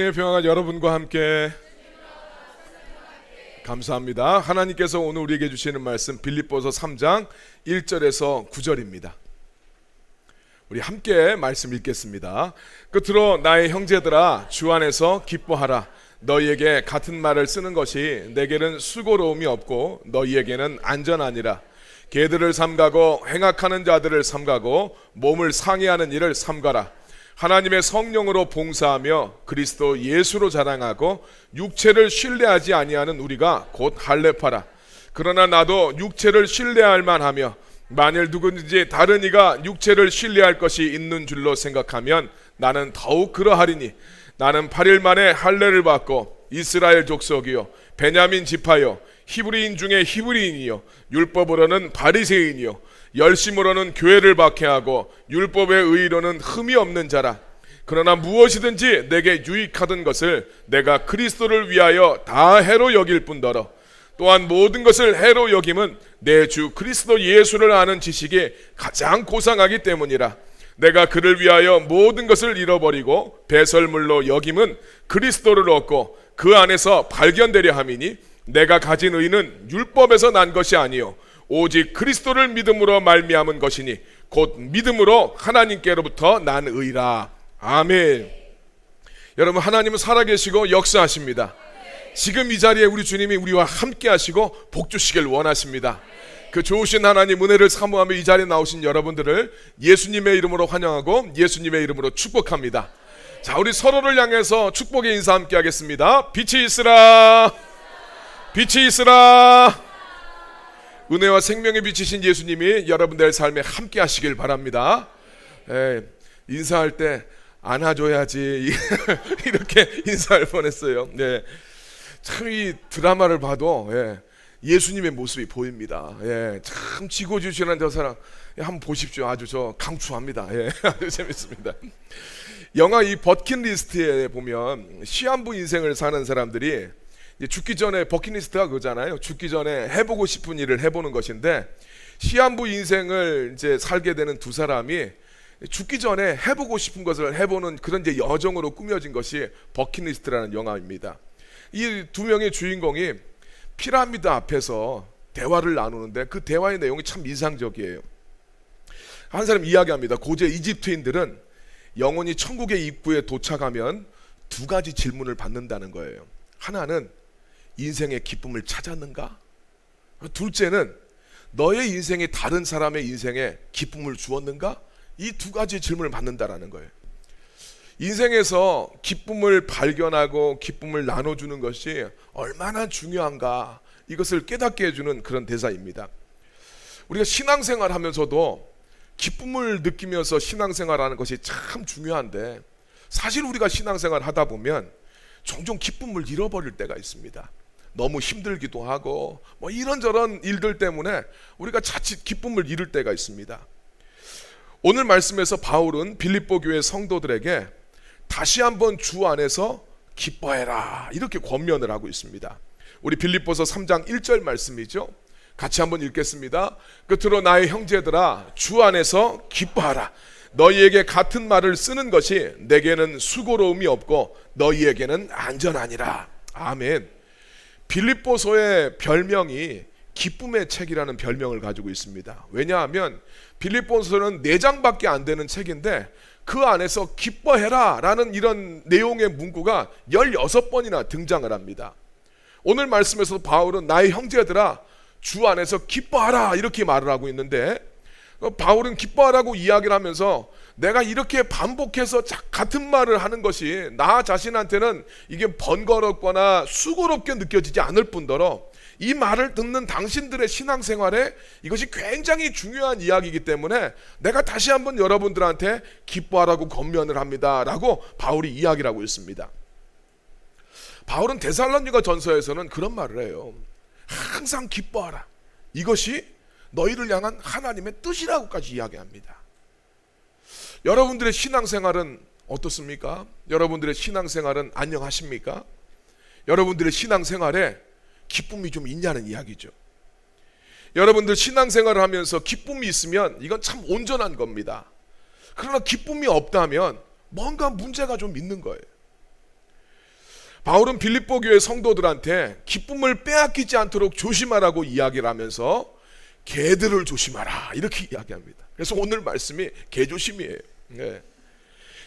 주님의 평화가 여러분과 함께 감사합니다. 하나님께서 오늘 우리에게 주시는 말씀 빌립보서 3장 1절에서 9절입니다. 우리 함께 말씀 읽겠습니다. 끝으로 나의 형제들아 주 안에서 기뻐하라. 너희에게 같은 말을 쓰는 것이 내게는 수고로움이 없고 너희에게는 안전하니라. 개들을 삼가고 행악하는 자들을 삼가고 몸을 상해하는 일을 삼가라. 하나님의 성령으로 봉사하며 그리스도 예수로 자랑하고 육체를 신뢰하지 아니하는 우리가 곧 할례파라. 그러나 나도 육체를 신뢰할 만하며 만일 누구든지 다른 이가 육체를 신뢰할 것이 있는 줄로 생각하면 나는 더욱 그러하리니 나는 8일 만에 할례를 받고 이스라엘 족속이요 베냐민 지파요 히브리인 중에 히브리인이요 율법으로는 바리새인이요 열심으로는 교회를 박해하고 율법의 의로는 흠이 없는 자라. 그러나 무엇이든지 내게 유익하던 것을 내가 그리스도를 위하여 다 해로 여길 뿐더러 또한 모든 것을 해로 여김은 내 주 그리스도 예수를 아는 지식이 가장 고상하기 때문이라. 내가 그를 위하여 모든 것을 잃어버리고 배설물로 여김은 그리스도를 얻고 그 안에서 발견되려 함이니 내가 가진 의는 율법에서 난 것이 아니요 오직 그리스도를 믿음으로 말미암은 것이니 곧 믿음으로 하나님께로부터 난 의라. 아멘. 여러분, 하나님은 살아계시고 역사하십니다. 지금 이 자리에 우리 주님이 우리와 함께 하시고 복 주시길 원하십니다. 그 좋으신 하나님 은혜를 사모하며 이 자리에 나오신 여러분들을 예수님의 이름으로 환영하고 예수님의 이름으로 축복합니다. 자, 우리 서로를 향해서 축복의 인사 함께 하겠습니다. 빛이 있으라. 빛이 있으라. 은혜와 생명의 빛이신 예수님이 여러분들의 삶에 함께 하시길 바랍니다. 인사할 때 안아줘야지 이렇게 인사할 뻔했어요. 참 이 드라마를 봐도 예수님의 모습이 보입니다. 참 지고지순한 저 사람 한번 보십시오. 아주 저 강추합니다. 아주 재밌습니다. 영화 이 버킷리스트에 보면 시한부 인생을 사는 사람들이 죽기 전에 버킷리스트가 그거잖아요. 죽기 전에 해보고 싶은 일을 해보는 것인데 시한부 인생을 이제 살게 되는 두 사람이 죽기 전에 해보고 싶은 것을 해보는 그런 이제 여정으로 꾸며진 것이 버킷리스트라는 영화입니다. 이 두 명의 주인공이 피라미드 앞에서 대화를 나누는데 그 대화의 내용이 참 인상적이에요. 한 사람 이야기합니다. 고대 이집트인들은 영혼이 천국의 입구에 도착하면 두 가지 질문을 받는다는 거예요. 하나는 인생의 기쁨을 찾았는가? 둘째는 너의 인생이 다른 사람의 인생에 기쁨을 주었는가? 이 두 가지 질문을 받는다라는 거예요. 인생에서 기쁨을 발견하고 기쁨을 나눠주는 것이 얼마나 중요한가, 이것을 깨닫게 해주는 그런 대사입니다. 우리가 신앙생활 하면서도 기쁨을 느끼면서 신앙생활하는 것이 참 중요한데 사실 우리가 신앙생활 하다 보면 종종 기쁨을 잃어버릴 때가 있습니다. 너무 힘들기도 하고 뭐 이런저런 일들 때문에 우리가 자칫 기쁨을 잃을 때가 있습니다. 오늘 말씀에서 바울은 빌립보 교회 성도들에게 다시 한번 주 안에서 기뻐해라 이렇게 권면을 하고 있습니다. 우리 빌립보서 3장 1절 말씀이죠. 같이 한번 읽겠습니다. 끝으로 나의 형제들아 주 안에서 기뻐하라. 너희에게 같은 말을 쓰는 것이 내게는 수고로움이 없고 너희에게는 안전하니라. 아멘. 빌립보서의 별명이 기쁨의 책이라는 별명을 가지고 있습니다. 왜냐하면 빌립보서는 4장밖에 안 되는 책인데 그 안에서 기뻐해라 라는 이런 내용의 문구가 16번이나 등장을 합니다. 오늘 말씀에서 바울은 나의 형제들아 주 안에서 기뻐하라 이렇게 말을 하고 있는데 바울은 기뻐하라고 이야기를 하면서 내가 이렇게 반복해서 같은 말을 하는 것이 나 자신한테는 이게 번거롭거나 수고롭게 느껴지지 않을 뿐더러 이 말을 듣는 당신들의 신앙생활에 이것이 굉장히 중요한 이야기이기 때문에 내가 다시 한번 여러분들한테 기뻐하라고 권면을 합니다 라고 바울이 이야기를 하고 있습니다. 바울은 데살로니가 전서에서는 그런 말을 해요. 항상 기뻐하라. 이것이 너희를 향한 하나님의 뜻이라고까지 이야기합니다. 여러분들의 신앙생활은 어떻습니까? 여러분들의 신앙생활은 안녕하십니까? 여러분들의 신앙생활에 기쁨이 좀 있냐는 이야기죠. 여러분들 신앙생활을 하면서 기쁨이 있으면 이건 참 온전한 겁니다. 그러나 기쁨이 없다면 뭔가 문제가 좀 있는 거예요. 바울은 빌립보 교회 성도들한테 기쁨을 빼앗기지 않도록 조심하라고 이야기를 하면서 개들을 조심하라 이렇게 이야기합니다. 그래서 오늘 말씀이 개조심이에요. 네.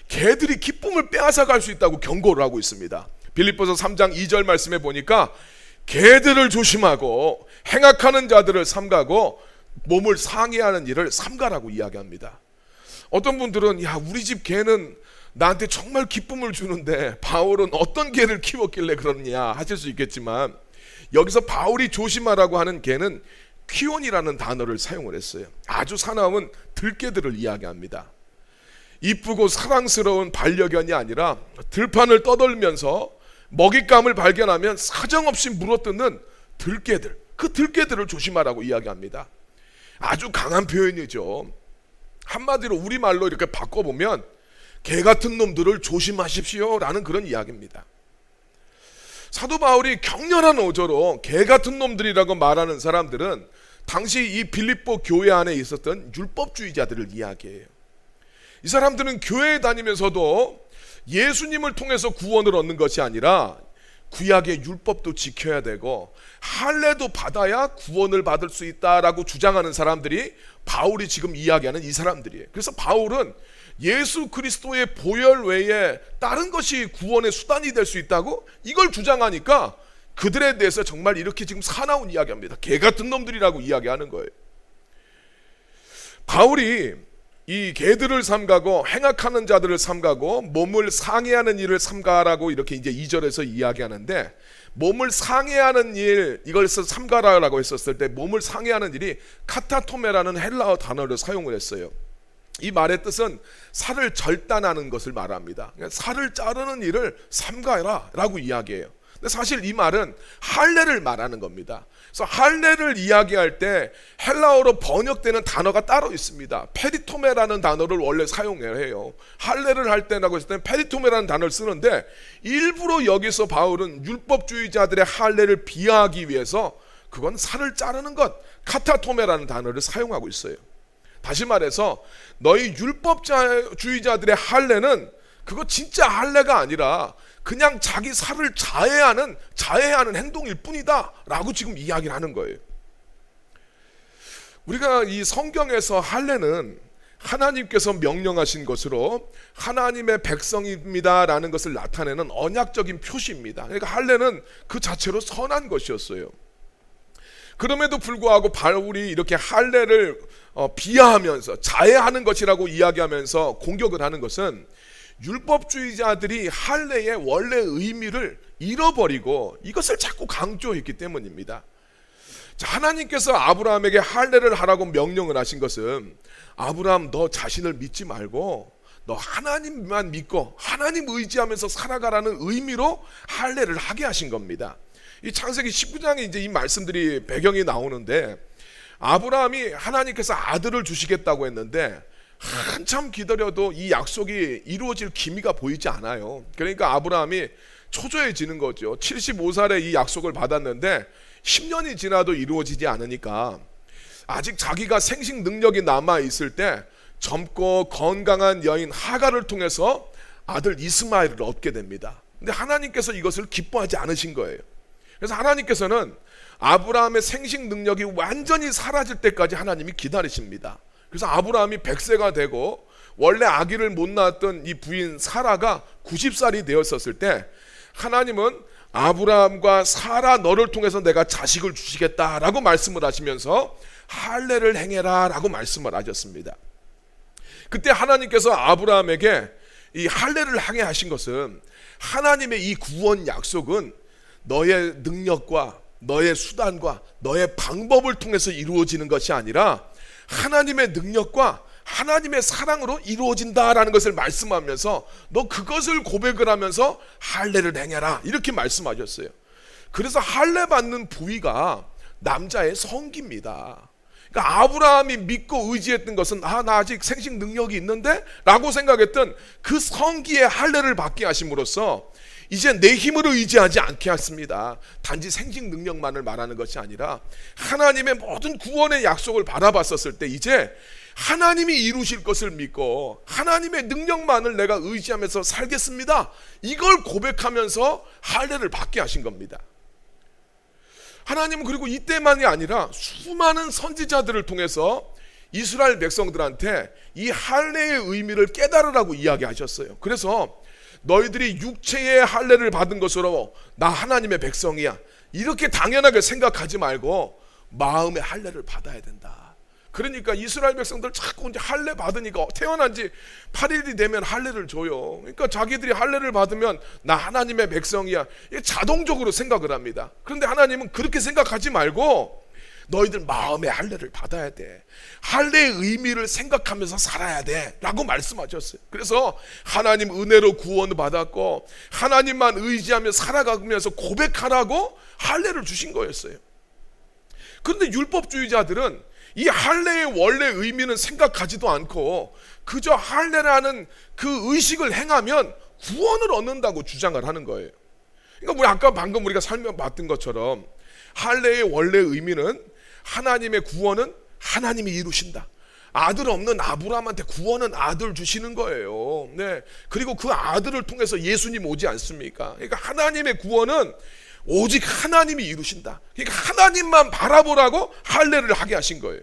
개들이 기쁨을 빼앗아 갈 수 있다고 경고를 하고 있습니다. 빌립보서 3장 2절 말씀에 보니까 개들을 조심하고 행악하는 자들을 삼가고 몸을 상해하는 일을 삼가라고 이야기합니다. 어떤 분들은 야 우리 집 개는 나한테 정말 기쁨을 주는데 바울은 어떤 개를 키웠길래 그러냐 하실 수 있겠지만, 여기서 바울이 조심하라고 하는 개는 퀴온이라는 단어를 사용을 했어요. 아주 사나운 들개들을 이야기합니다. 이쁘고 사랑스러운 반려견이 아니라 들판을 떠돌면서 먹잇감을 발견하면 사정없이 물어뜯는 들개들, 그 들개들을 조심하라고 이야기합니다. 아주 강한 표현이죠. 한마디로 우리말로 이렇게 바꿔보면 개 같은 놈들을 조심하십시오 라는 그런 이야기입니다. 사도 바울이 격렬한 어조로 개 같은 놈들이라고 말하는 사람들은 당시 이 빌립보 교회 안에 있었던 율법주의자들을 이야기해요. 이 사람들은 교회에 다니면서도 예수님을 통해서 구원을 얻는 것이 아니라 구약의 율법도 지켜야 되고 할례도 받아야 구원을 받을 수 있다라고 주장하는 사람들이 바울이 지금 이야기하는 이 사람들이에요. 그래서 바울은 예수 그리스도의 보혈 외에 다른 것이 구원의 수단이 될 수 있다고 이걸 주장하니까 그들에 대해서 정말 이렇게 지금 사나운 이야기합니다. 개 같은 놈들이라고 이야기하는 거예요. 바울이 이 개들을 삼가고 행악하는 자들을 삼가고 몸을 상해하는 일을 삼가라고 이렇게 이제 2절에서 이야기하는데, 몸을 상해하는 일, 이걸 삼가라라고 했었을 때 몸을 상해하는 일이 카타토메라는 헬라어 단어를 사용을 했어요. 이 말의 뜻은 살을 절단하는 것을 말합니다. 살을 자르는 일을 삼가라 라고 이야기해요. 근데 사실 이 말은 할례를 말하는 겁니다. 그래서 할례를 이야기할 때 헬라어로 번역되는 단어가 따로 있습니다. 페리토메라는 단어를 원래 사용해요. 할례를 할 때라고 했을 때는 페리토메라는 단어를 쓰는데, 일부러 여기서 바울은 율법주의자들의 할례를 비하하기 위해서 그건 살을 자르는 것, 카타토메라는 단어를 사용하고 있어요. 다시 말해서 너희 율법주의자들의 할례는 그거 진짜 할례가 아니라 그냥 자기 살을 자해하는 행동일 뿐이다 라고 지금 이야기를 하는 거예요. 우리가 이 성경에서 할례는 하나님께서 명령하신 것으로 하나님의 백성입니다 라는 것을 나타내는 언약적인 표시입니다. 그러니까 할례는 그 자체로 선한 것이었어요. 그럼에도 불구하고 바울이 이렇게 할례를 비하하면서 자해하는 것이라고 이야기하면서 공격을 하는 것은 율법주의자들이 할례의 원래 의미를 잃어버리고 이것을 자꾸 강조했기 때문입니다. 자, 하나님께서 아브라함에게 할례를 하라고 명령을 하신 것은 아브라함 너 자신을 믿지 말고 너 하나님만 믿고 하나님 의지하면서 살아가라는 의미로 할례를 하게 하신 겁니다. 이 창세기 19장에 이제 이 말씀들이 배경이 나오는데, 아브라함이 하나님께서 아들을 주시겠다고 했는데 한참 기다려도 이 약속이 이루어질 기미가 보이지 않아요. 그러니까 아브라함이 초조해지는 거죠. 75살에 이 약속을 받았는데 10년이 지나도 이루어지지 않으니까 아직 자기가 생식 능력이 남아있을 때 젊고 건강한 여인 하갈을 통해서 아들 이스마엘을 얻게 됩니다. 근데 하나님께서 이것을 기뻐하지 않으신 거예요. 그래서 하나님께서는 아브라함의 생식 능력이 완전히 사라질 때까지 하나님이 기다리십니다. 그래서 아브라함이 100세가 되고 원래 아기를 못 낳았던 이 부인 사라가 90살이 되었었을 때 하나님은 아브라함과 사라 너를 통해서 내가 자식을 주시겠다라고 말씀을 하시면서 할례를 행해라 라고 말씀을 하셨습니다. 그때 하나님께서 아브라함에게 이 할례를 하게 하신 것은 하나님의 이 구원 약속은 너의 능력과 너의 수단과 너의 방법을 통해서 이루어지는 것이 아니라 하나님의 능력과 하나님의 사랑으로 이루어진다라는 것을 말씀하면서 너 그것을 고백을 하면서 할례를 행해라 이렇게 말씀하셨어요. 그래서 할례 받는 부위가 남자의 성기입니다. 그러니까 아브라함이 믿고 의지했던 것은 나 아직 생식 능력이 있는데 라고 생각했던 그 성기의 할례를 받게 하심으로써 이제 내 힘으로 의지하지 않게 했습니다. 단지 생식 능력만을 말하는 것이 아니라 하나님의 모든 구원의 약속을 바라봤었을 때 이제 하나님이 이루실 것을 믿고 하나님의 능력만을 내가 의지하면서 살겠습니다. 이걸 고백하면서 할례를 받게 하신 겁니다. 하나님은 그리고 이때만이 아니라 수많은 선지자들을 통해서 이스라엘 백성들한테 이 할례의 의미를 깨달으라고 이야기하셨어요. 그래서 너희들이 육체의 할례를 받은 것으로 나 하나님의 백성이야, 이렇게 당연하게 생각하지 말고 마음의 할례를 받아야 된다. 그러니까 이스라엘 백성들 자꾸 이제 할례 받으니까 태어난 지 8일이 되면 할례를 줘요. 그러니까 자기들이 할례를 받으면 나 하나님의 백성이야, 자동적으로 생각을 합니다. 그런데 하나님은 그렇게 생각하지 말고 너희들 마음의 할례를 받아야 돼, 할례의 의미를 생각하면서 살아야 돼 라고 말씀하셨어요. 그래서 하나님 은혜로 구원을 받았고 하나님만 의지하며 살아가면서 고백하라고 할례를 주신 거였어요. 그런데 율법주의자들은 이 할례의 원래 의미는 생각하지도 않고 그저 할례라는 그 의식을 행하면 구원을 얻는다고 주장을 하는 거예요. 그러니까 우리 아까 방금 우리가 설명받은 것처럼 할례의 원래 의미는 하나님의 구원은 하나님이 이루신다. 아들 없는 아브라함한테 구원은 아들 주시는 거예요. 네. 그리고 그 아들을 통해서 예수님 오지 않습니까? 그러니까 하나님의 구원은 오직 하나님이 이루신다. 그러니까 하나님만 바라보라고 할례를 하게 하신 거예요.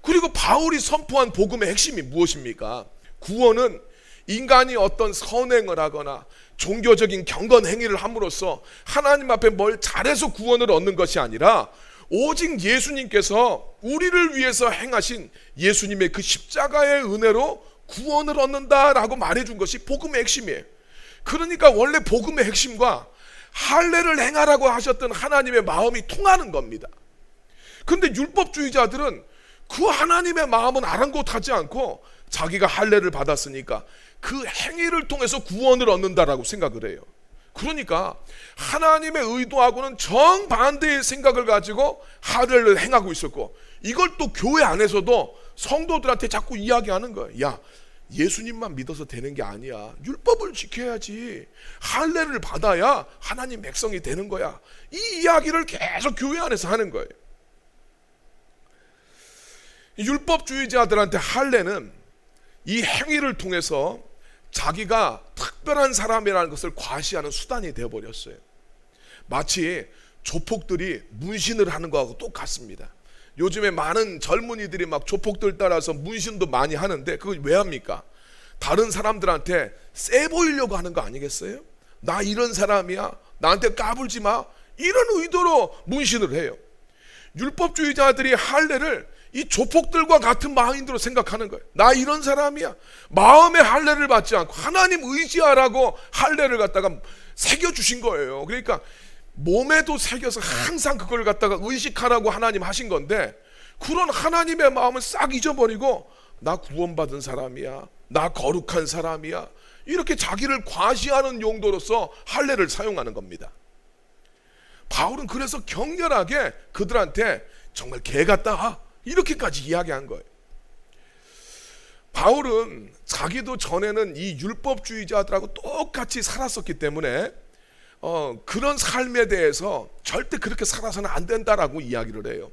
그리고 바울이 선포한 복음의 핵심이 무엇입니까? 구원은 인간이 어떤 선행을 하거나 종교적인 경건 행위를 함으로써 하나님 앞에 뭘 잘해서 구원을 얻는 것이 아니라 오직 예수님께서 우리를 위해서 행하신 예수님의 그 십자가의 은혜로 구원을 얻는다라고 말해준 것이 복음의 핵심이에요. 그러니까 원래 복음의 핵심과 할례를 행하라고 하셨던 하나님의 마음이 통하는 겁니다. 그런데 율법주의자들은 그 하나님의 마음은 아랑곳하지 않고 자기가 할례를 받았으니까 그 행위를 통해서 구원을 얻는다라고 생각을 해요. 그러니까 하나님의 의도하고는 정반대의 생각을 가지고 할례를 행하고 있었고, 이걸 또 교회 안에서도 성도들한테 자꾸 이야기하는 거예요. 야, 예수님만 믿어서 되는 게 아니야. 율법을 지켜야지. 할례를 받아야 하나님 백성이 되는 거야. 이 이야기를 계속 교회 안에서 하는 거예요. 율법주의자들한테 할례는 이 행위를 통해서 자기가 특별한 사람이라는 것을 과시하는 수단이 되어버렸어요. 마치 조폭들이 문신을 하는 거하고 똑같습니다. 요즘에 많은 젊은이들이 막 조폭들 따라서 문신도 많이 하는데 그걸 왜 합니까? 다른 사람들한테 세 보이려고 하는 거 아니겠어요? 나 이런 사람이야, 나한테 까불지 마, 이런 의도로 문신을 해요. 율법주의자들이 할례를 이 조폭들과 같은 마인드로 생각하는 거예요. 나 이런 사람이야. 마음의 할례를 받지 않고 하나님 의지하라고 할례를 갖다가 새겨주신 거예요. 그러니까 몸에도 새겨서 항상 그걸 갖다가 의식하라고 하나님 하신 건데, 그런 하나님의 마음을 싹 잊어버리고 나 구원받은 사람이야, 나 거룩한 사람이야, 이렇게 자기를 과시하는 용도로서 할례를 사용하는 겁니다. 바울은 그래서 격렬하게 그들한테 정말 개 같다, 이렇게까지 이야기한 거예요. 바울은 자기도 전에는 이 율법주의자들하고 똑같이 살았었기 때문에 그런 삶에 대해서 절대 그렇게 살아서는 안 된다라고 이야기를 해요.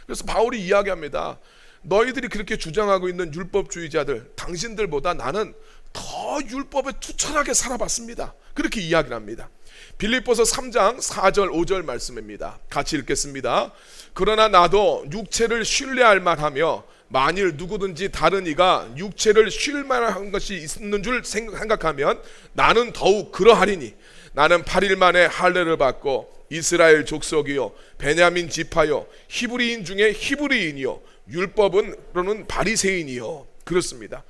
그래서 바울이 이야기합니다. 너희들이 그렇게 주장하고 있는 율법주의자들, 당신들보다 나는 더 율법에 투철하게 살아봤습니다. 그렇게 이야기를 합니다. 빌립보서 3장 4절 5절 말씀입니다. 같이 읽겠습니다. 그러나 나도 육체를 신뢰할 만하며 만일 누구든지 다른 이가 육체를 쉴 만한 것이 있는 줄 생각하면 나는 더욱 그러하리니 나는 8일 만에 할례를 받고 이스라엘 족속이요 베냐민 지파요 히브리인 중에 히브리인이요 율법으로는 바리새인이요. 그렇습니다.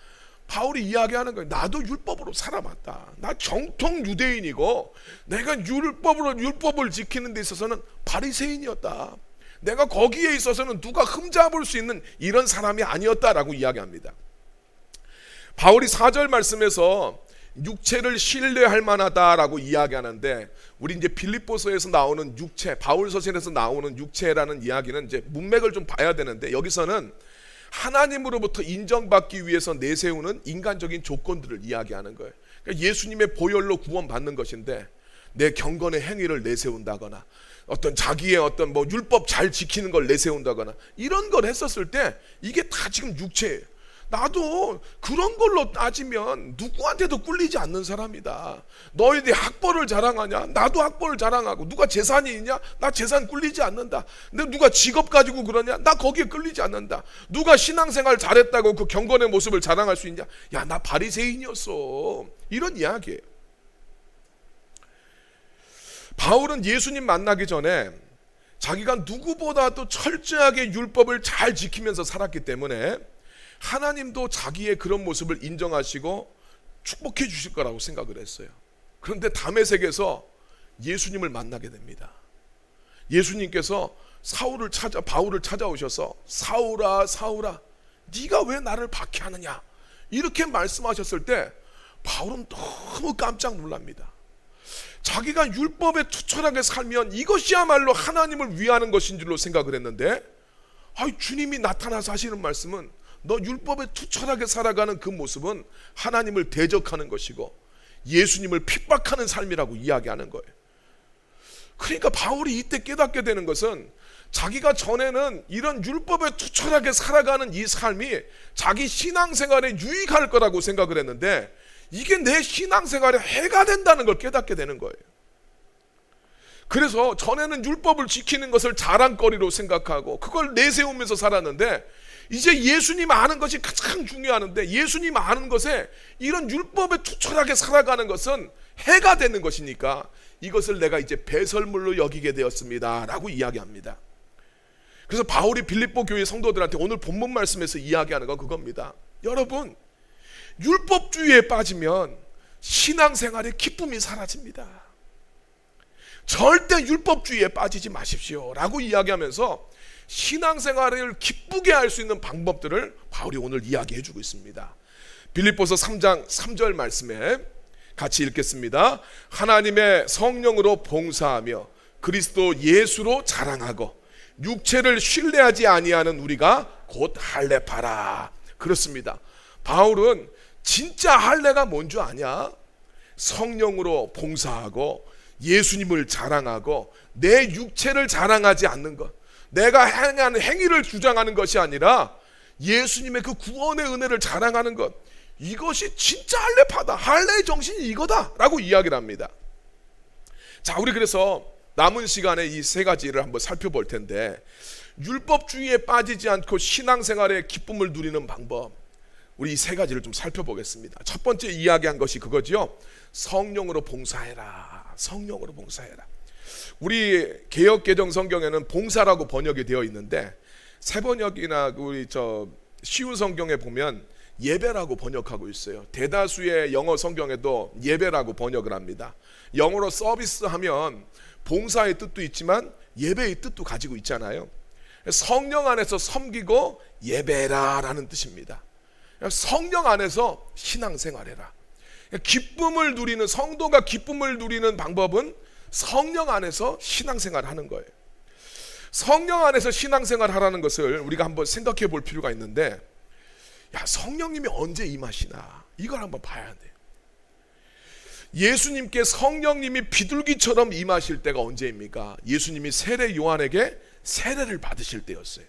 바울이 이야기하는 거예요. 나도 율법으로 살아봤다. 나 정통 유대인이고 내가 율법을 지키는 데 있어서는 바리새인이었다. 내가 거기에 있어서는 누가 흠잡을 수 있는 이런 사람이 아니었다라고 이야기합니다. 바울이 4절 말씀에서 육체를 신뢰할 만하다라고 이야기하는데, 우리 이제 빌립보서에서 나오는 육체, 바울 서신에서 나오는 육체라는 이야기는 이제 문맥을 좀 봐야 되는데, 여기서는 하나님으로부터 인정받기 위해서 내세우는 인간적인 조건들을 이야기하는 거예요. 그러니까 예수님의 보혈로 구원받는 것인데, 내 경건의 행위를 내세운다거나 어떤 자기의 어떤 뭐 율법 잘 지키는 걸 내세운다거나 이런 걸 했었을 때 이게 다 지금 육체예요. 나도 그런 걸로 따지면 누구한테도 꿀리지 않는 사람이다. 너희들이 학벌을 자랑하냐? 나도 학벌을 자랑하고. 누가 재산이 있냐? 나 재산 꿀리지 않는다. 근데 누가 직업 가지고 그러냐? 나 거기에 끌리지 않는다. 누가 신앙생활 잘했다고 그 경건의 모습을 자랑할 수 있냐? 야, 나 바리새인이었어. 이런 이야기예요. 바울은 예수님 만나기 전에 자기가 누구보다도 철저하게 율법을 잘 지키면서 살았기 때문에 하나님도 자기의 그런 모습을 인정하시고 축복해 주실 거라고 생각을 했어요. 그런데 다메섹에서 예수님을 만나게 됩니다. 예수님께서 바울을 찾아오셔서 사울아 사울아 네가 왜 나를 박해하느냐 이렇게 말씀하셨을 때 바울은 너무 깜짝 놀랍니다. 자기가 율법에 투철하게 살면 이것이야말로 하나님을 위하는 것인 줄로 생각을 했는데 주님이 나타나서 하시는 말씀은 너 율법에 투철하게 살아가는 그 모습은 하나님을 대적하는 것이고 예수님을 핍박하는 삶이라고 이야기하는 거예요. 그러니까 바울이 이때 깨닫게 되는 것은 자기가 전에는 이런 율법에 투철하게 살아가는 이 삶이 자기 신앙생활에 유익할 거라고 생각을 했는데 이게 내 신앙생활에 해가 된다는 걸 깨닫게 되는 거예요. 그래서 전에는 율법을 지키는 것을 자랑거리로 생각하고 그걸 내세우면서 살았는데 이제 예수님 아는 것이 가장 중요한데 예수님 아는 것에 이런 율법에 투철하게 살아가는 것은 해가 되는 것이니까 이것을 내가 이제 배설물로 여기게 되었습니다 라고 이야기합니다. 그래서 바울이 빌립보 교회 성도들한테 오늘 본문 말씀에서 이야기하는 건 그겁니다. 여러분, 율법주의에 빠지면 신앙생활의 기쁨이 사라집니다. 절대 율법주의에 빠지지 마십시오 라고 이야기하면서 신앙생활을 기쁘게 할 수 있는 방법들을 바울이 오늘 이야기해 주고 있습니다. 빌립보서 3장 3절 말씀에 같이 읽겠습니다. 하나님의 성령으로 봉사하며 그리스도 예수로 자랑하고 육체를 신뢰하지 아니하는 우리가 곧 할례파라. 그렇습니다. 바울은 진짜 할례가 뭔 줄 아냐? 성령으로 봉사하고 예수님을 자랑하고 내 육체를 자랑하지 않는 것, 내가 행하는 행위를 주장하는 것이 아니라 예수님의 그 구원의 은혜를 자랑하는 것, 이것이 진짜 할례파다. 할례의 정신이 이거다 라고 이야기를 합니다. 자, 우리 그래서 남은 시간에 이 세 가지를 한번 살펴볼 텐데, 율법주의에 빠지지 않고 신앙생활의 기쁨을 누리는 방법, 우리 이 세 가지를 좀 살펴보겠습니다. 첫 번째 이야기한 것이 그거죠. 성령으로 봉사해라. 성령으로 봉사해라. 우리 개역개정 성경에는 봉사라고 번역이 되어 있는데 새번역이나 우리 시우 성경에 보면 예배라고 번역하고 있어요. 대다수의 영어 성경에도 예배라고 번역을 합니다. 영어로 서비스하면 봉사의 뜻도 있지만 예배의 뜻도 가지고 있잖아요. 성령 안에서 섬기고 예배라라는 뜻입니다. 성령 안에서 신앙생활해라. 기쁨을 누리는, 성도가 기쁨을 누리는 방법은 성령 안에서 신앙생활하는 거예요. 성령 안에서 신앙생활하라는 것을 우리가 한번 생각해 볼 필요가 있는데, 성령님이 언제 임하시나 이걸 한번 봐야 돼요. 예수님께 성령님이 비둘기처럼 임하실 때가 언제입니까? 예수님이 세례 요한에게 세례를 받으실 때였어요.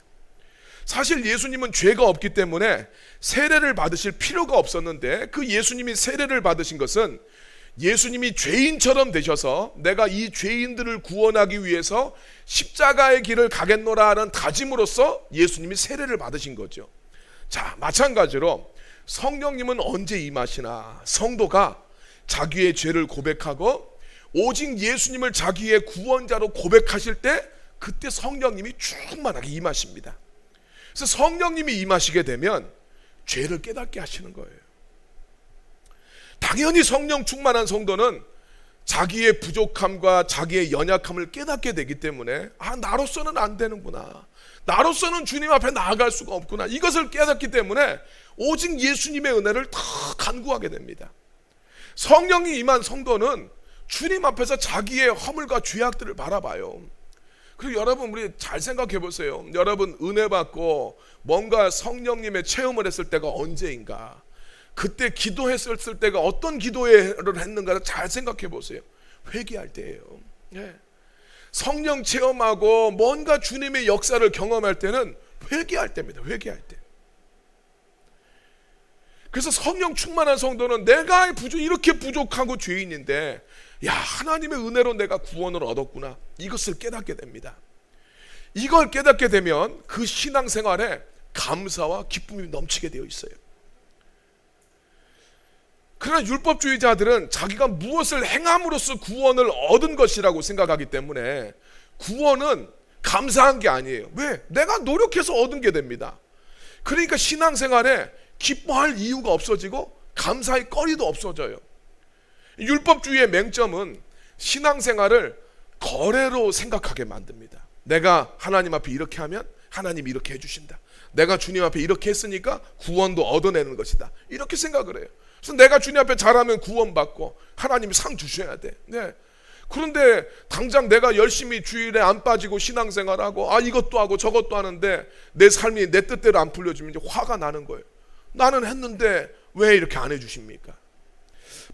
사실 예수님은 죄가 없기 때문에 세례를 받으실 필요가 없었는데, 그 예수님이 세례를 받으신 것은 예수님이 죄인처럼 되셔서 내가 이 죄인들을 구원하기 위해서 십자가의 길을 가겠노라 하는 다짐으로써 예수님이 세례를 받으신 거죠. 자, 마찬가지로 성령님은 언제 임하시나? 성도가 자기의 죄를 고백하고 오직 예수님을 자기의 구원자로 고백하실 때, 그때 성령님이 충만하게 임하십니다. 그래서 성령님이 임하시게 되면 죄를 깨닫게 하시는 거예요. 당연히 성령 충만한 성도는 자기의 부족함과 자기의 연약함을 깨닫게 되기 때문에 나로서는 안 되는구나, 나로서는 주님 앞에 나아갈 수가 없구나, 이것을 깨닫기 때문에 오직 예수님의 은혜를 더 간구하게 됩니다. 성령이 임한 성도는 주님 앞에서 자기의 허물과 죄악들을 바라봐요. 그리고 여러분, 우리 잘 생각해 보세요. 여러분, 은혜 받고 뭔가 성령님의 체험을 했을 때가 언제인가? 그때 기도했을 때가 어떤 기도를 했는가를 잘 생각해 보세요. 회개할 때예요. 예. 성령 체험하고 뭔가 주님의 역사를 경험할 때는 회개할 때입니다. 회개할 때. 그래서 성령 충만한 성도는 내가 이렇게 부족하고 죄인인데 야, 하나님의 은혜로 내가 구원을 얻었구나, 이것을 깨닫게 됩니다. 이걸 깨닫게 되면 그 신앙생활에 감사와 기쁨이 넘치게 되어 있어요. 그러나 율법주의자들은 자기가 무엇을 행함으로써 구원을 얻은 것이라고 생각하기 때문에 구원은 감사한 게 아니에요. 왜? 내가 노력해서 얻은 게 됩니다. 그러니까 신앙생활에 기뻐할 이유가 없어지고 감사의 거리도 없어져요. 율법주의의 맹점은 신앙생활을 거래로 생각하게 만듭니다. 내가 하나님 앞에 이렇게 하면 하나님이 이렇게 해주신다. 내가 주님 앞에 이렇게 했으니까 구원도 얻어내는 것이다, 이렇게 생각을 해요. 그래서 내가 주님 앞에 잘하면 구원받고 하나님이 상 주셔야 돼. 네. 그런데 당장 내가 열심히 주일에 안 빠지고 신앙생활하고 이것도 하고 저것도 하는데 내 삶이 내 뜻대로 안 풀려지면 이제 화가 나는 거예요. 나는 했는데 왜 이렇게 안 해주십니까?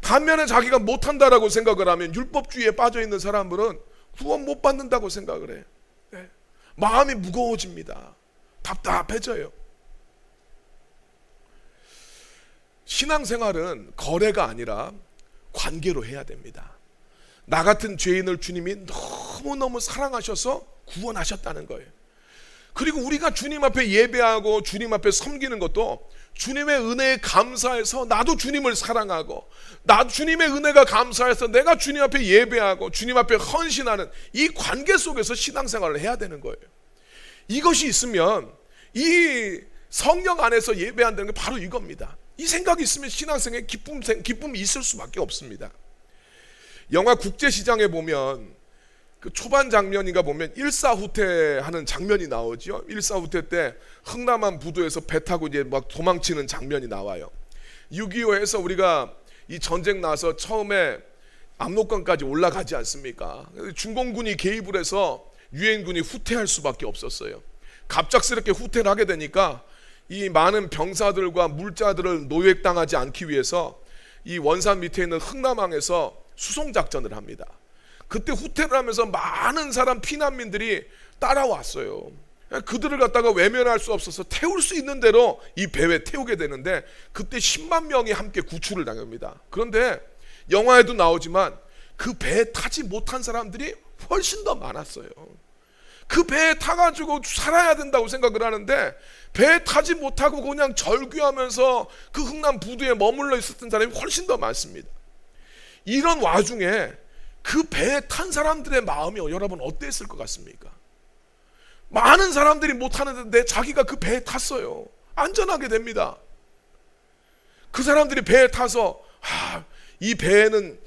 반면에 자기가 못한다라고 생각을 하면 율법주의에 빠져있는 사람들은 구원 못 받는다고 생각을 해요. 네. 마음이 무거워집니다. 답답해져요. 신앙생활은 거래가 아니라 관계로 해야 됩니다. 나 같은 죄인을 주님이 너무너무 사랑하셔서 구원하셨다는 거예요. 그리고 우리가 주님 앞에 예배하고 주님 앞에 섬기는 것도 주님의 은혜에 감사해서 나도 주님을 사랑하고, 나 주님의 은혜가 감사해서 내가 주님 앞에 예배하고 주님 앞에 헌신하는 이 관계 속에서 신앙생활을 해야 되는 거예요. 이것이 있으면, 이 성령 안에서 예배한다는 게 바로 이겁니다. 이 생각이 있으면 신앙생활에 기쁨이 있을 수밖에 없습니다. 영화 국제시장에 보면 그 초반 장면인가 보면 일사후퇴하는 장면이 나오죠. 일사후퇴 때 흥남한 부두에서 배 타고 이제 막 도망치는 장면이 나와요. 6.25에서 우리가 이 전쟁 나서 처음에 압록강까지 올라가지 않습니까? 중공군이 개입을 해서 유엔군이 후퇴할 수밖에 없었어요. 갑작스럽게 후퇴를 하게 되니까 이 많은 병사들과 물자들을 노획당하지 않기 위해서 이 원산 밑에 있는 흥남항에서 수송작전을 합니다. 그때 후퇴를 하면서 많은 사람 피난민들이 따라왔어요. 그들을 갖다가 외면할 수 없어서 태울 수 있는 대로 이 배에 태우게 되는데 그때 10만 명이 함께 구출을 당합니다. 그런데 영화에도 나오지만 그 배에 타지 못한 사람들이 훨씬 더 많았어요. 그 배에 타가지고 살아야 된다고 생각을 하는데 배에 타지 못하고 그냥 절규하면서 그 흥남 부두에 머물러 있었던 사람이 훨씬 더 많습니다. 이런 와중에 그 배에 탄 사람들의 마음이 여러분 어땠을 것 같습니까? 많은 사람들이 못 타는데 자기가 그 배에 탔어요. 안전하게 됩니다. 그 사람들이 배에 타서 이 배에는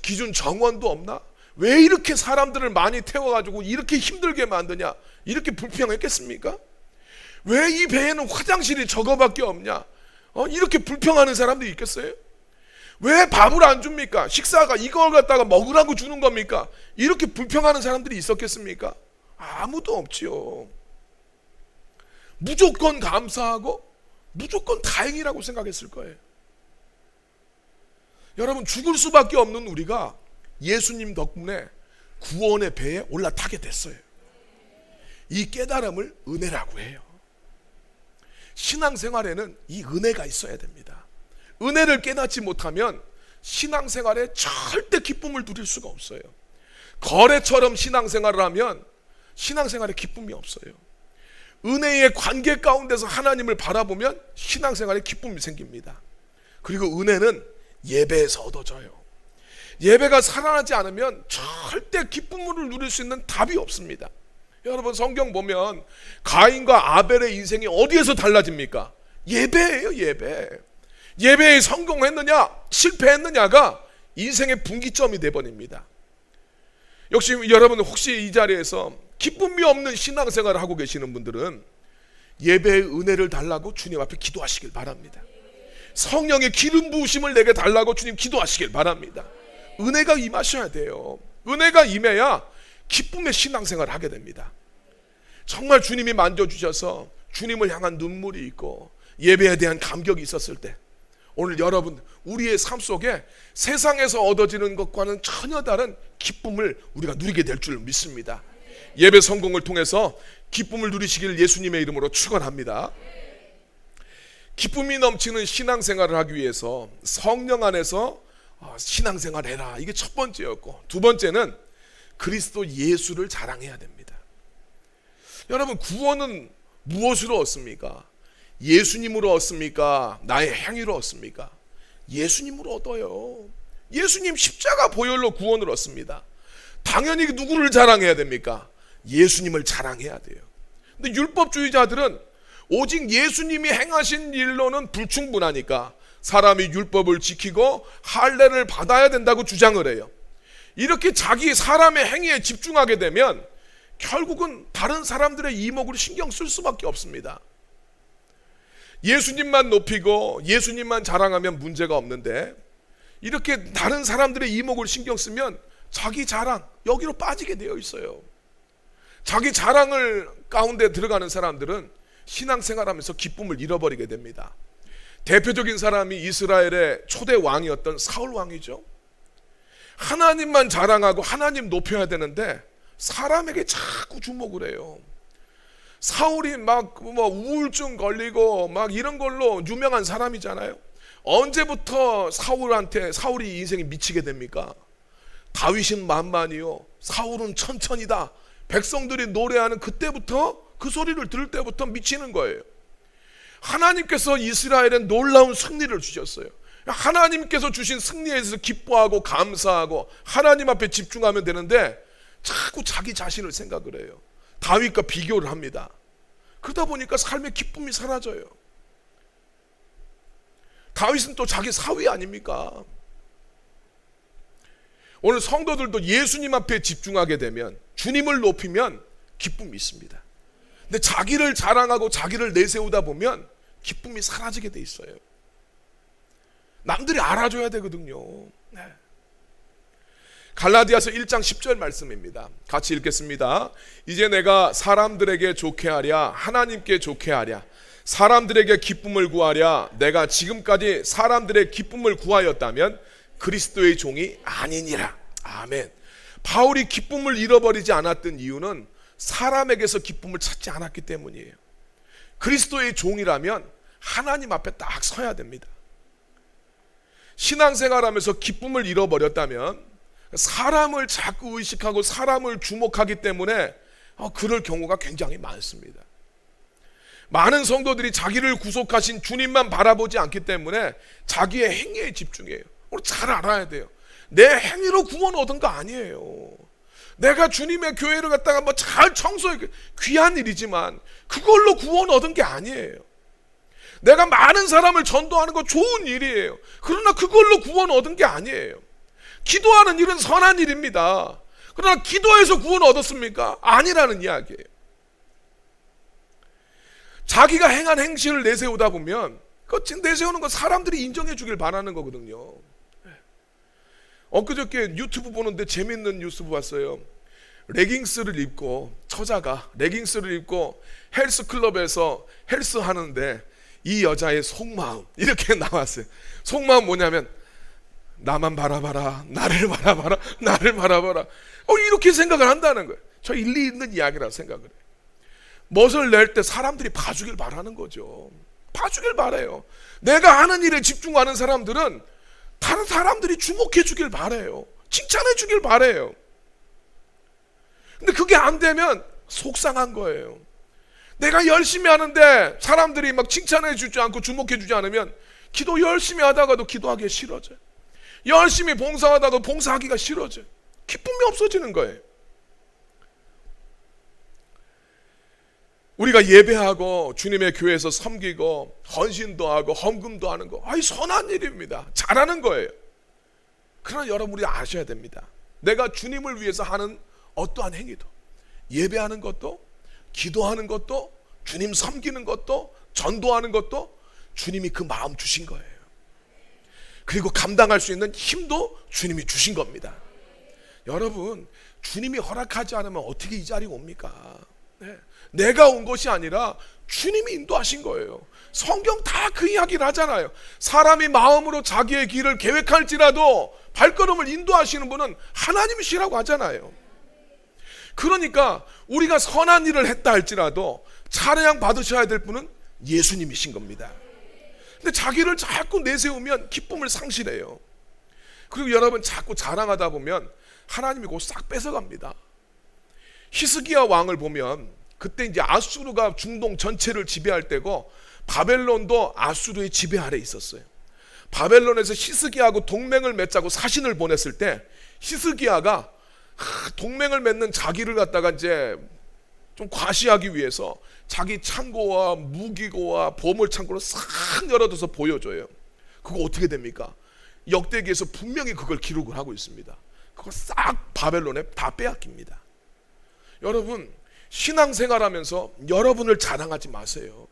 기준 정원도 없나? 왜 이렇게 사람들을 많이 태워가지고 이렇게 힘들게 만드냐? 이렇게 불평했겠습니까? 왜 이 배에는 화장실이 저거밖에 없냐? 이렇게 불평하는 사람들이 있겠어요? 왜 밥을 안 줍니까? 식사가 이걸 갖다가 먹으라고 주는 겁니까? 이렇게 불평하는 사람들이 있었겠습니까? 아무도 없지요. 무조건 감사하고 무조건 다행이라고 생각했을 거예요. 여러분, 죽을 수밖에 없는 우리가 예수님 덕분에 구원의 배에 올라타게 됐어요. 이 깨달음을 은혜라고 해요. 신앙생활에는 이 은혜가 있어야 됩니다. 은혜를 깨닫지 못하면 신앙생활에 절대 기쁨을 누릴 수가 없어요. 거래처럼 신앙생활을 하면 신앙생활에 기쁨이 없어요. 은혜의 관계 가운데서 하나님을 바라보면 신앙생활에 기쁨이 생깁니다. 그리고 은혜는 예배에서 얻어져요. 예배가 살아나지 않으면 절대 기쁨을 누릴 수 있는 답이 없습니다. 여러분, 성경 보면 가인과 아벨의 인생이 어디에서 달라집니까? 예배예요. 예배. 예배에 성공했느냐 실패했느냐가 인생의 분기점이 되어버립니다. 역시 여러분, 혹시 이 자리에서 기쁨이 없는 신앙생활을 하고 계시는 분들은 예배의 은혜를 달라고 주님 앞에 기도하시길 바랍니다. 성령의 기름 부으심을 내게 달라고 주님 기도하시길 바랍니다. 은혜가 임하셔야 돼요. 은혜가 임해야 기쁨의 신앙생활을 하게 됩니다. 정말 주님이 만져주셔서 주님을 향한 눈물이 있고 예배에 대한 감격이 있었을 때 오늘 여러분 우리의 삶 속에 세상에서 얻어지는 것과는 전혀 다른 기쁨을 우리가 누리게 될 줄 믿습니다. 예배 성공을 통해서 기쁨을 누리시길 예수님의 이름으로 축원합니다. 기쁨이 넘치는 신앙생활을 하기 위해서 성령 안에서 신앙생활해라, 이게 첫 번째였고, 두 번째는 그리스도 예수를 자랑해야 됩니다. 여러분, 구원은 무엇으로 얻습니까? 예수님으로 얻습니까? 나의 행위로 얻습니까? 예수님으로 얻어요. 예수님 십자가 보혈로 구원을 얻습니다. 당연히 누구를 자랑해야 됩니까? 예수님을 자랑해야 돼요. 근데 율법주의자들은 오직 예수님이 행하신 일로는 불충분하니까 사람이 율법을 지키고 할례를 받아야 된다고 주장을 해요. 이렇게 자기 사람의 행위에 집중하게 되면 결국은 다른 사람들의 이목을 신경 쓸 수밖에 없습니다. 예수님만 높이고 예수님만 자랑하면 문제가 없는데, 이렇게 다른 사람들의 이목을 신경 쓰면 자기 자랑, 여기로 빠지게 되어 있어요. 자기 자랑을 가운데 들어가는 사람들은 신앙생활하면서 기쁨을 잃어버리게 됩니다. 대표적인 사람이 이스라엘의 초대 왕이었던 사울 왕이죠. 하나님만 자랑하고 하나님 높여야 되는데 사람에게 자꾸 주목을 해요. 사울이 막 우울증 걸리고 막 이런 걸로 유명한 사람이잖아요. 언제부터 사울이 인생이 미치게 됩니까? 다윗은 만만이요, 사울은 천천이다. 백성들이 노래하는 그때부터, 그 소리를 들을 때부터 미치는 거예요. 하나님께서 이스라엘에 놀라운 승리를 주셨어요. 하나님께서 주신 승리에 대해서 기뻐하고 감사하고 하나님 앞에 집중하면 되는데 자꾸 자기 자신을 생각을 해요. 다윗과 비교를 합니다. 그러다 보니까 삶의 기쁨이 사라져요. 다윗은 또 자기 사위 아닙니까? 오늘 성도들도 예수님 앞에 집중하게 되면, 주님을 높이면 기쁨이 있습니다. 근데 자기를 자랑하고 자기를 내세우다 보면 기쁨이 사라지게 돼 있어요. 남들이 알아줘야 되거든요. 네. 갈라디아서 1장 10절 말씀입니다. 같이 읽겠습니다. 이제 내가 사람들에게 좋게 하랴 하나님께 좋게 하랴 사람들에게 기쁨을 구하랴 내가 지금까지 사람들의 기쁨을 구하였다면 그리스도의 종이 아니니라. 아멘. 바울이 기쁨을 잃어버리지 않았던 이유는 사람에게서 기쁨을 찾지 않았기 때문이에요. 그리스도의 종이라면 하나님 앞에 딱 서야 됩니다. 신앙생활하면서 기쁨을 잃어버렸다면 사람을 자꾸 의식하고 사람을 주목하기 때문에 그럴 경우가 굉장히 많습니다. 많은 성도들이 자기를 구속하신 주님만 바라보지 않기 때문에 자기의 행위에 집중해요. 우리 잘 알아야 돼요. 내 행위로 구원 얻은 거 아니에요. 내가 주님의 교회를 갖다가 잘 청소해, 귀한 일이지만 그걸로 구원 얻은 게 아니에요. 내가 많은 사람을 전도하는 거 좋은 일이에요. 그러나 그걸로 구원 얻은 게 아니에요. 기도하는 일은 선한 일입니다. 그러나 기도해서 구원 얻었습니까? 아니라는 이야기예요. 자기가 행한 행실을 내세우다 보면 그 내세우는 건 사람들이 인정해 주길 바라는 거거든요. 엊그저께 유튜브 보는데 재밌는 뉴스 봤어요. 레깅스를 입고, 처자가 레깅스를 입고 헬스클럽에서 헬스 하는데 이 여자의 속마음 이렇게 나왔어요. 속마음 뭐냐면 나만 바라봐라, 나를 바라봐라, 나를 바라봐라. 이렇게 생각을 한다는 거예요. 저 일리 있는 이야기라고 생각을 해요. 멋을 낼 때 사람들이 봐주길 바라는 거죠. 봐주길 바라요. 내가 하는 일에 집중하는 사람들은 다른 사람들이 주목해 주길 바라요. 칭찬해 주길 바라요. 근데 그게 안 되면 속상한 거예요. 내가 열심히 하는데 사람들이 막 칭찬해 주지 않고 주목해 주지 않으면 기도 열심히 하다가도 기도하기 싫어져요. 열심히 봉사하다가 봉사하기가 싫어져요. 기쁨이 없어지는 거예요. 우리가 예배하고 주님의 교회에서 섬기고 헌신도 하고 헌금도 하는 거, 선한 일입니다. 잘하는 거예요. 그러나 여러분이 아셔야 됩니다. 내가 주님을 위해서 하는 어떠한 행위도, 예배하는 것도, 기도하는 것도, 주님 섬기는 것도, 전도하는 것도 주님이 그 마음 주신 거예요. 그리고 감당할 수 있는 힘도 주님이 주신 겁니다. 여러분, 주님이 허락하지 않으면 어떻게 이 자리에 옵니까? 내가 온 것이 아니라 주님이 인도하신 거예요. 성경 다 그 이야기를 하잖아요. 사람이 마음으로 자기의 길을 계획할지라도 발걸음을 인도하시는 분은 하나님이시라고 하잖아요. 그러니까 우리가 선한 일을 했다 할지라도 찬양 받으셔야 될 분은 예수님이신 겁니다. 근데 자기를 자꾸 내세우면 기쁨을 상실해요. 그리고 여러분 자꾸 자랑하다 보면 하나님이 곧 싹 뺏어갑니다. 히스기야 왕을 보면 그때 이제 아수르가 중동 전체를 지배할 때고 바벨론도 아수르의 지배 아래 있었어요. 바벨론에서 히스기야하고 동맹을 맺자고 사신을 보냈을 때 히스기야가 동맹을 맺는 자기를 갖다가 이제 좀 과시하기 위해서 자기 창고와 무기고와 보물 창고를 싹 열어둬서 보여줘요. 그거 어떻게 됩니까? 역대기에서 분명히 그걸 기록을 하고 있습니다. 그걸 싹 바벨론에 다 빼앗깁니다. 여러분 신앙생활하면서 여러분을 자랑하지 마세요.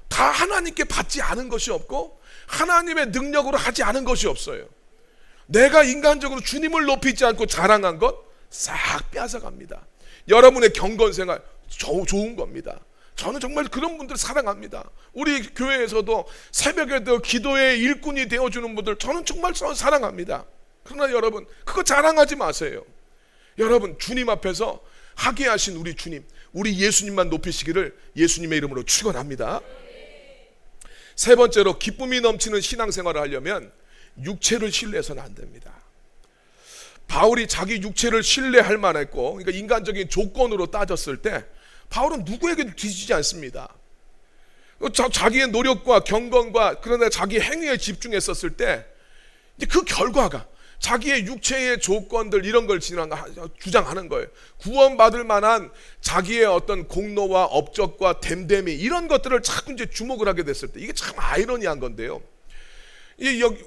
다 하나님께 받지 않은 것이 없고 하나님의 능력으로 하지 않은 것이 없어요. 내가 인간적으로 주님을 높이지 않고 자랑한 것 싹 빼앗아갑니다. 여러분의 경건생활 좋은 겁니다. 저는 정말 그런 분들 사랑합니다. 우리 교회에서도 새벽에도 기도의 일꾼이 되어주는 분들 저는 정말 사랑합니다. 그러나 여러분 그거 자랑하지 마세요. 여러분 주님 앞에서 하게 하신 우리 주님, 우리 예수님만 높이시기를 예수님의 이름으로 축원합니다. 세 번째로 기쁨이 넘치는 신앙생활을 하려면 육체를 신뢰해서는 안 됩니다. 바울이 자기 육체를 신뢰할 만했고, 그러니까 인간적인 조건으로 따졌을 때 바울은 누구에게도 뒤지지 않습니다. 자기의 노력과 경건과 그러나 자기 행위에 집중했었을 때 그 결과가 자기의 육체의 조건들 이런 걸 주장하는 거예요. 구원받을 만한 자기의 어떤 공로와 업적과 됨됨이 이런 것들을 자꾸 이제 주목을 하게 됐을 때 이게 참 아이러니한 건데요.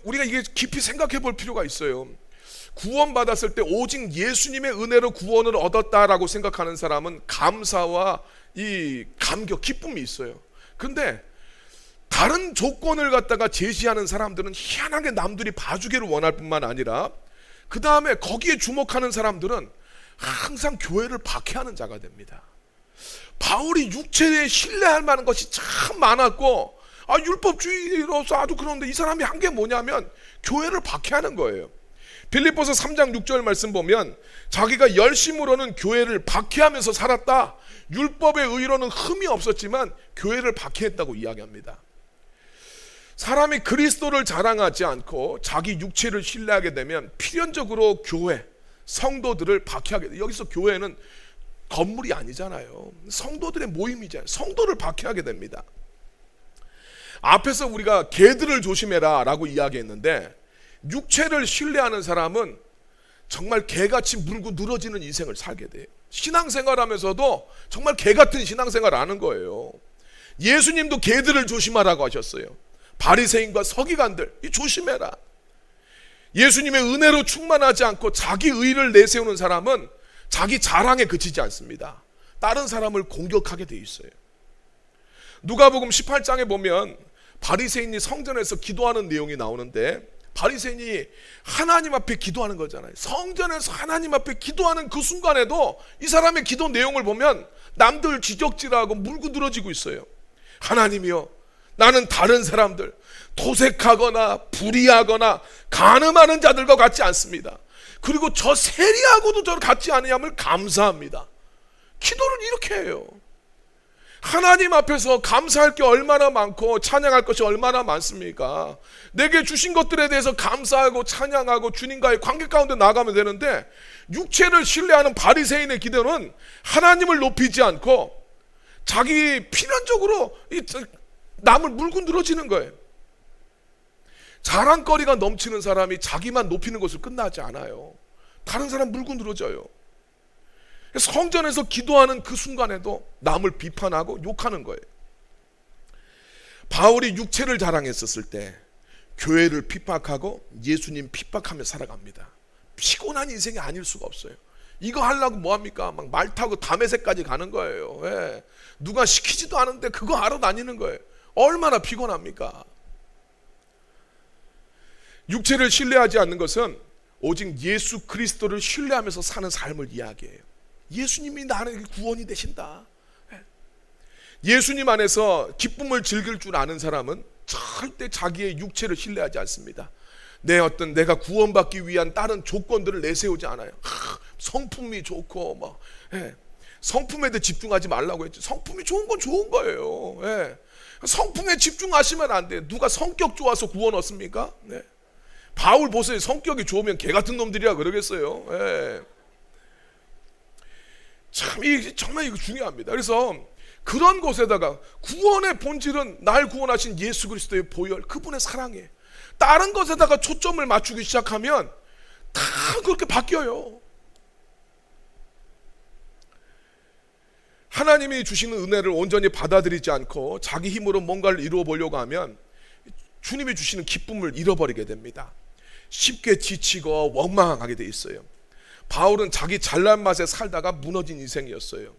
우리가 이게 깊이 생각해 볼 필요가 있어요. 구원받았을 때 오직 예수님의 은혜로 구원을 얻었다라고 생각하는 사람은 감사와 이 감격, 기쁨이 있어요. 근데 다른 조건을 갖다가 제시하는 사람들은 희한하게 남들이 봐주기를 원할 뿐만 아니라 그 다음에 거기에 주목하는 사람들은 항상 교회를 박해하는 자가 됩니다. 바울이 육체에 신뢰할 만한 것이 참 많았고 율법주의로서 아주 그런데 이 사람이 한 게 뭐냐면 교회를 박해하는 거예요. 빌립보서 3장 6절 말씀 보면 자기가 열심으로는 교회를 박해하면서 살았다. 율법의 의로는 흠이 없었지만 교회를 박해했다고 이야기합니다. 사람이 그리스도를 자랑하지 않고 자기 육체를 신뢰하게 되면 필연적으로 교회, 성도들을 박해하게 돼요. 여기서 교회는 건물이 아니잖아요. 성도들의 모임이잖아요. 성도를 박해하게 됩니다. 앞에서 우리가 개들을 조심해라 라고 이야기했는데 육체를 신뢰하는 사람은 정말 개같이 물고 늘어지는 인생을 살게 돼요. 신앙생활하면서도 정말 개같은 신앙생활을 하는 거예요. 예수님도 개들을 조심하라고 하셨어요. 바리새인과 서기관들 조심해라. 예수님의 은혜로 충만하지 않고 자기 의를 내세우는 사람은 자기 자랑에 그치지 않습니다. 다른 사람을 공격하게 돼 있어요. 누가복음 18장에 보면 바리새인이 성전에서 기도하는 내용이 나오는데 바리새인이 하나님 앞에 기도하는 거잖아요. 성전에서 하나님 앞에 기도하는 그 순간에도 이 사람의 기도 내용을 보면 남들 지적질하고 물고 늘어지고 있어요. 하나님이여, 나는 다른 사람들, 토색하거나 불의하거나 간음하는 자들과 같지 않습니다. 그리고 저 세리하고도 저를 같지 않으함을 감사합니다. 기도를 이렇게 해요. 하나님 앞에서 감사할 게 얼마나 많고 찬양할 것이 얼마나 많습니까? 내게 주신 것들에 대해서 감사하고 찬양하고 주님과의 관계 가운데 나가면 되는데 육체를 신뢰하는 바리새인의 기도는 하나님을 높이지 않고 자기 필연적으로 남을 물고 늘어지는 거예요. 자랑거리가 넘치는 사람이 자기만 높이는 것을 끝나지 않아요. 다른 사람 물고 늘어져요. 성전에서 기도하는 그 순간에도 남을 비판하고 욕하는 거예요. 바울이 육체를 자랑했었을 때 교회를 핍박하고 예수님 핍박하며 살아갑니다. 피곤한 인생이 아닐 수가 없어요. 이거 하려고 뭐합니까? 막 말 타고 다메섹까지 가는 거예요. 왜? 누가 시키지도 않은데 그거 하러 다니는 거예요. 얼마나 피곤합니까? 육체를 신뢰하지 않는 것은 오직 예수 그리스도를 신뢰하면서 사는 삶을 이야기해요. 예수님이 나에게 구원이 되신다. 예수님 안에서 기쁨을 즐길 줄 아는 사람은 절대 자기의 육체를 신뢰하지 않습니다. 내가 구원받기 위한 다른 조건들을 내세우지 않아요. 성품이 좋고 성품에 대해 집중하지 말라고 했죠. 성품이 좋은 건 좋은 거예요. 성품에 집중하시면 안 돼요. 누가 성격 좋아서 구원 얻습니까? 바울 보세요. 성격이 좋으면 개 같은 놈들이라 그러겠어요. 정말 이거 중요합니다. 그래서 그런 곳에다가 구원의 본질은 날 구원하신 예수 그리스도의 보혈, 그분의 사랑이에요. 다른 것에다가 초점을 맞추기 시작하면 다 그렇게 바뀌어요. 하나님이 주시는 은혜를 온전히 받아들이지 않고 자기 힘으로 뭔가를 이루어 보려고 하면 주님이 주시는 기쁨을 잃어버리게 됩니다. 쉽게 지치고 원망하게 돼 있어요. 바울은 자기 잘난 맛에 살다가 무너진 인생이었어요.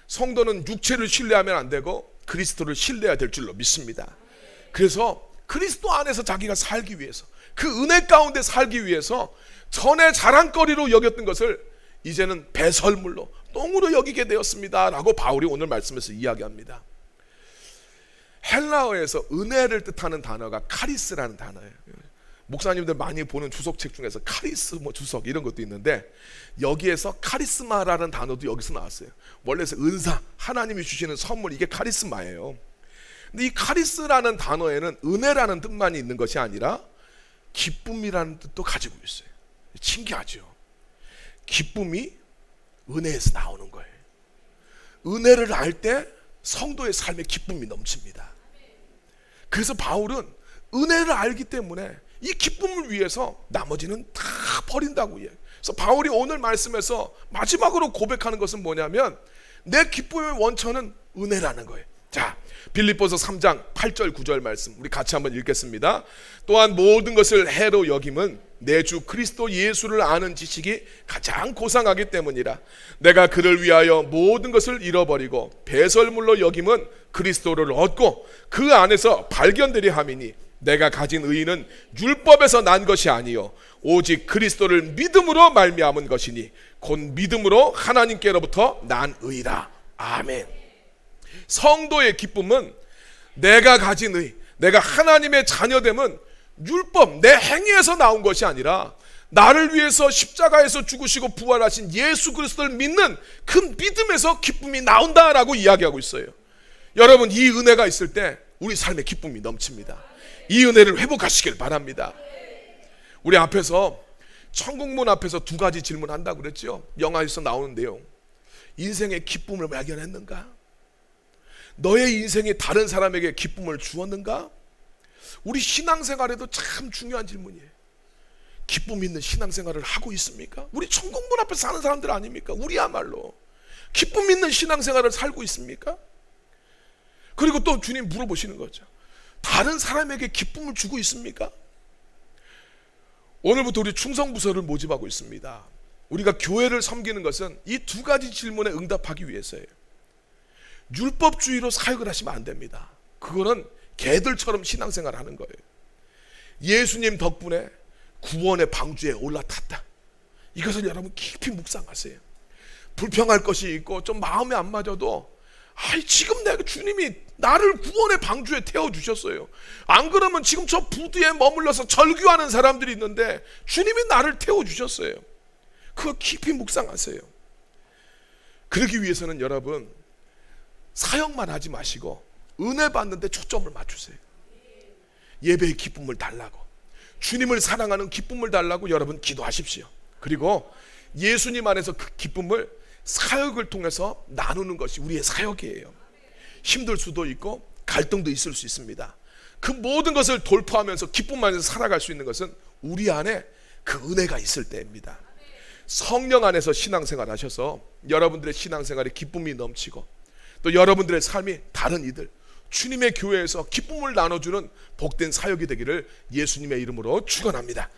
성도는 육체를 신뢰하면 안 되고 그리스도를 신뢰해야 될 줄로 믿습니다. 그래서 그리스도 안에서 자기가 살기 위해서, 그 은혜 가운데 살기 위해서 전에 자랑거리로 여겼던 것을 이제는 배설물로, 똥으로 여기게 되었습니다 라고 바울이 오늘 말씀에서 이야기합니다. 헬라어에서 은혜를 뜻하는 단어가 카리스라는 단어예요. 목사님들 많이 보는 주석책 중에서 카리스 주석 이런 것도 있는데, 여기에서 카리스마라는 단어도 여기서 나왔어요. 원래는 은사, 하나님이 주시는 선물, 이게 카리스마예요. 근데 이 카리스라는 단어에는 은혜라는 뜻만 있는 것이 아니라 기쁨이라는 뜻도 가지고 있어요. 신기하죠. 기쁨이 은혜에서 나오는 거예요. 은혜를 알 때 성도의 삶에 기쁨이 넘칩니다. 그래서 바울은 은혜를 알기 때문에 이 기쁨을 위해서 나머지는 다 버린다고 해요. 그래서 바울이 오늘 말씀에서 마지막으로 고백하는 것은 뭐냐면, 내 기쁨의 원천은 은혜라는 거예요. 자, 빌립보서 3장 8절 9절 말씀 우리 같이 한번 읽겠습니다. 또한 모든 것을 해로 여김은 내 주 그리스도 예수를 아는 지식이 가장 고상하기 때문이라. 내가 그를 위하여 모든 것을 잃어버리고 배설물로 여김은 그리스도를 얻고 그 안에서 발견되려 함이니, 내가 가진 의의는 율법에서 난 것이 아니요 오직 그리스도를 믿음으로 말미암은 것이니 곧 믿음으로 하나님께로부터 난 의라. 아멘. 성도의 기쁨은 내가 가진 의, 내가 하나님의 자녀됨은 율법, 내 행위에서 나온 것이 아니라 나를 위해서 십자가에서 죽으시고 부활하신 예수 그리스도를 믿는 그 믿음에서 기쁨이 나온다라고 이야기하고 있어요. 여러분, 이 은혜가 있을 때 우리 삶에 기쁨이 넘칩니다. 이 은혜를 회복하시길 바랍니다. 우리 앞에서 천국문 앞에서 두 가지 질문한다고 그랬죠. 영화에서 나오는 내용. 인생의 기쁨을 발견했는가? 너의 인생이 다른 사람에게 기쁨을 주었는가? 우리 신앙생활에도 참 중요한 질문이에요. 기쁨 있는 신앙생활을 하고 있습니까? 우리 천국문 앞에 사는 사람들 아닙니까? 우리야말로 기쁨 있는 신앙생활을 살고 있습니까? 그리고 또 주님 물어보시는 거죠. 다른 사람에게 기쁨을 주고 있습니까? 오늘부터 우리 충성부서를 모집하고 있습니다. 우리가 교회를 섬기는 것은 이 두 가지 질문에 응답하기 위해서예요. 율법주의로 사역을 하시면 안 됩니다. 그거는 개들처럼 신앙생활을 하는 거예요. 예수님 덕분에 구원의 방주에 올라탔다. 이것을 여러분 깊이 묵상하세요. 불평할 것이 있고 좀 마음에 안 맞아도 지금 내가 주님이 나를 구원의 방주에 태워주셨어요. 안 그러면 지금 저 부두에 머물러서 절규하는 사람들이 있는데 주님이 나를 태워주셨어요. 그거 깊이 묵상하세요. 그러기 위해서는 여러분 사역만 하지 마시고 은혜 받는데 초점을 맞추세요. 예배의 기쁨을 달라고, 주님을 사랑하는 기쁨을 달라고 여러분 기도하십시오. 그리고 예수님 안에서 그 기쁨을 사역을 통해서 나누는 것이 우리의 사역이에요. 힘들 수도 있고 갈등도 있을 수 있습니다. 그 모든 것을 돌파하면서 기쁨 안에서 살아갈 수 있는 것은 우리 안에 그 은혜가 있을 때입니다. 성령 안에서 신앙생활 하셔서 여러분들의 신앙생활에 기쁨이 넘치고 또 여러분들의 삶이 다른 이들, 주님의 교회에서 기쁨을 나눠주는 복된 사역이 되기를 예수님의 이름으로 축원합니다.